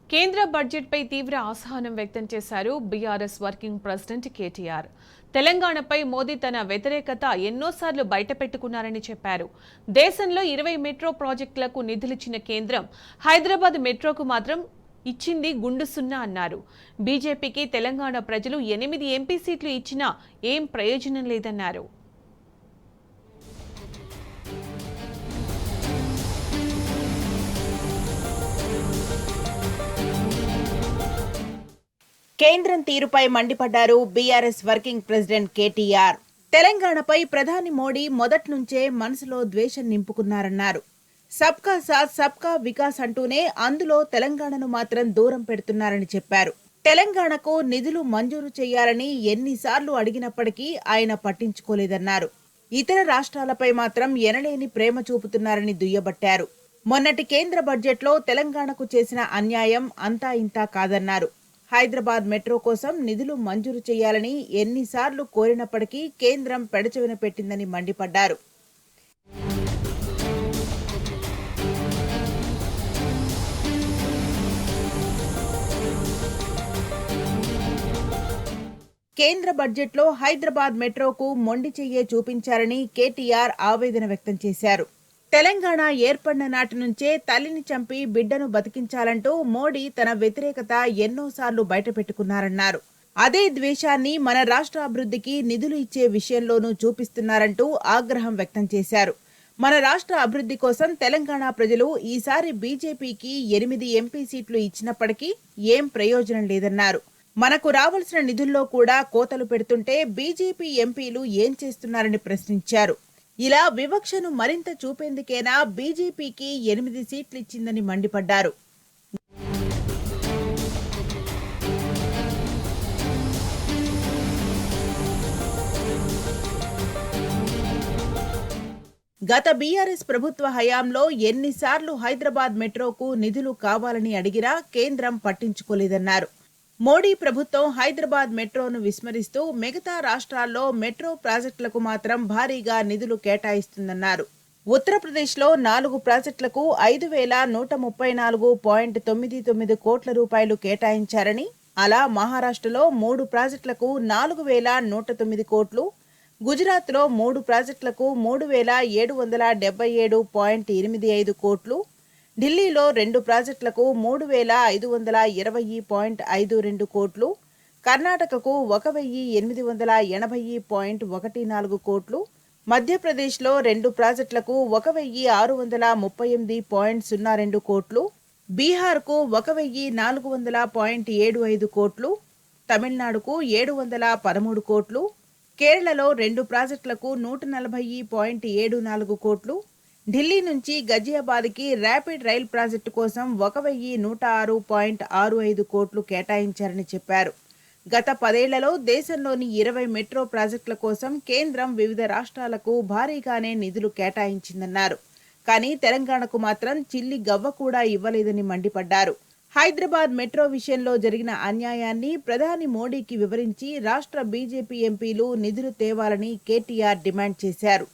కేంద్ర బడ్జెట్పై తీవ్ర అసహనం వ్యక్తం చేశారు బీఆర్ఎస్ వర్కింగ్ ప్రెసిడెంట్ కేటీఆర్. తెలంగాణపై మోదీ తన వ్యతిరేకత ఎన్నోసార్లు బయటపెట్టుకున్నారని చెప్పారు. దేశంలో 20 మెట్రో ప్రాజెక్టులకు నిధులిచ్చిన కేంద్రం హైదరాబాద్ మెట్రోకు మాత్రం ఇచ్చింది గుండు సున్నా అన్నారు. బీజేపీకి తెలంగాణ ప్రజలు 8 ఎంపీ సీట్లు ఇచ్చినా ఏం ప్రయోజనం లేదన్నారు. కేంద్రం తీరుపై మండిపడ్డారు బీఆర్ఎస్ వర్కింగ్ ప్రెసిడెంట్ కేటీఆర్. తెలంగాణపై ప్రధాని మోడీ మొదట్నుంచే మనసులో ద్వేషం నింపుకున్నారన్నారు. సబ్కా సాథ్ సబ్కా వికాస్ అంటూనే అందులో తెలంగాణను మాత్రం దూరం పెడుతున్నారని చెప్పారు. తెలంగాణకు నిధులు మంజూరు చేయాలని ఎన్నిసార్లు అడిగినప్పటికీ ఆయన పట్టించుకోలేదన్నారు. ఇతర రాష్ట్రాలపై మాత్రం ఎనలేని ప్రేమ చూపుతున్నారని దుయ్యబట్టారు. మొన్నటి కేంద్ర బడ్జెట్లో తెలంగాణకు చేసిన అన్యాయం అంతా ఇంతా కాదన్నారు. హైదరాబాద్ మెట్రో కోసం నిధులు మంజూరు చేయాలని ఎన్నిసార్లు కోరినప్పటికీ కేంద్రం పెడచెవిన పెట్టిందని మండిపడ్డారు. కేంద్ర బడ్జెట్లో హైదరాబాద్ మెట్రోకు మొండి చెయ్యే చూపించారని కేటీఆర్ ఆవేదన వ్యక్తం చేశారు. తెలంగాణ ఏర్పడిన నాటి నుంచే తల్లిని చంపి బిడ్డను బతికించాలంటూ మోడీ తన వ్యతిరేకత ఎన్నోసార్లు బయటపెట్టుకున్నారన్నారు. అదే ద్వేషాన్ని మన రాష్ట్ర అభివృద్ధికి నిధులు ఇచ్చే విషయంలోనూ చూపిస్తున్నారంటూ ఆగ్రహం వ్యక్తం చేశారు. మన రాష్ట్ర అభివృద్ధి కోసం తెలంగాణ ప్రజలు ఈసారి బీజేపీకి 8 ఎంపీ సీట్లు ఇచ్చినప్పటికీ ఏం ప్రయోజనం లేదన్నారు. మనకు రావాల్సిన నిధుల్లో కూడా కోతలు పెడుతుంటే బీజేపీ ఎంపీలు ఏం చేస్తున్నారని ప్రశ్నించారు. ఇలా వివక్షను మరింత చూపేందుకేనా బీజేపీకి 8 సీట్లు ఇచ్చిందని మండిపడ్డారు. గత బీఆర్ఎస్ ప్రభుత్వ హయాంలో ఎన్నిసార్లు హైదరాబాద్ మెట్రోకు నిధులు కావాలని అడిగినా కేంద్రం పట్టించుకోలేదన్నారు. మోడీ ప్రభుత్వం హైదరాబాద్ మెట్రోను విస్మరిస్తూ మిగతా రాష్ట్రాల్లో మెట్రో ప్రాజెక్టులకు మాత్రం భారీగా నిధులు కేటాయిస్తుందన్నారు. ఉత్తరప్రదేశ్లో 4 ప్రాజెక్టులకు 5,134.99 కోట్ల రూపాయలు కేటాయించారని, అలా మహారాష్ట్రలో 3 ప్రాజెక్టులకు 4,109 కోట్లు, గుజరాత్లో 3 ప్రాజెక్టులకు 3,777.85 కోట్లు, ఢిల్లీలో 2 ప్రాజెక్టులకు 3,520.52 కోట్లు, కర్ణాటకకు 1,880.14 కోట్లు, మధ్యప్రదేశ్లో 2 ప్రాజెక్టులకు 1,638.02 కోట్లు, బీహార్కు 1,400.75 కోట్లు, తమిళనాడుకు 713 కోట్లు, కేరళలో 2 ప్రాజెక్టులకు 140.74 కోట్లు, ఢిల్లీ నుంచి గజియాబాద్కి ర్యాపిడ్ రైల్ ప్రాజెక్టు కోసం 1,106.65 కోట్లు కేటాయించారని చెప్పారు. గత 10 ఏళ్లలో దేశంలోని 20 మెట్రో ప్రాజెక్టుల కోసం కేంద్రం వివిధ రాష్ట్రాలకు భారీగానే నిధులు కేటాయించిందన్నారు. కానీ తెలంగాణకు మాత్రం చిల్లి గవ్వ కూడా ఇవ్వలేదని మండిపడ్డారు. హైదరాబాద్ మెట్రో విషయంలో జరిగిన అన్యాయాన్ని ప్రధాని మోడీకి వివరించి రాష్ట్ర బీజేపీ ఎంపీలు నిధులు తేవాలని కేటీఆర్ డిమాండ్ చేశారు.